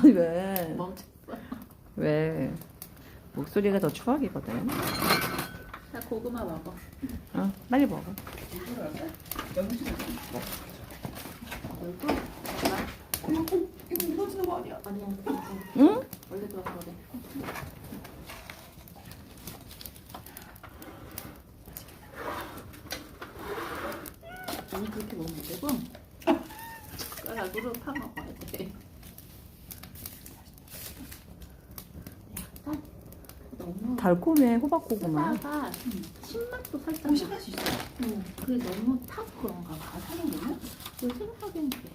아니 왜? 멈췄어. 왜? 목소리가 더 추억이거든. 자, 고구마 먹어. 빨리 먹어. 이거 무너지는 거 아니야? 아니야. 응? 원래 들어서 그래. 아니 그렇게 먹으면 안 되고 숟가락으로 파 먹어야 돼. 약간 너무 달콤해 호박고구마. 사과가 신맛도 살짝 무식할 수 있어. 그게 너무 타고 그런가 봐. 사장님은? 내 생각엔 그래.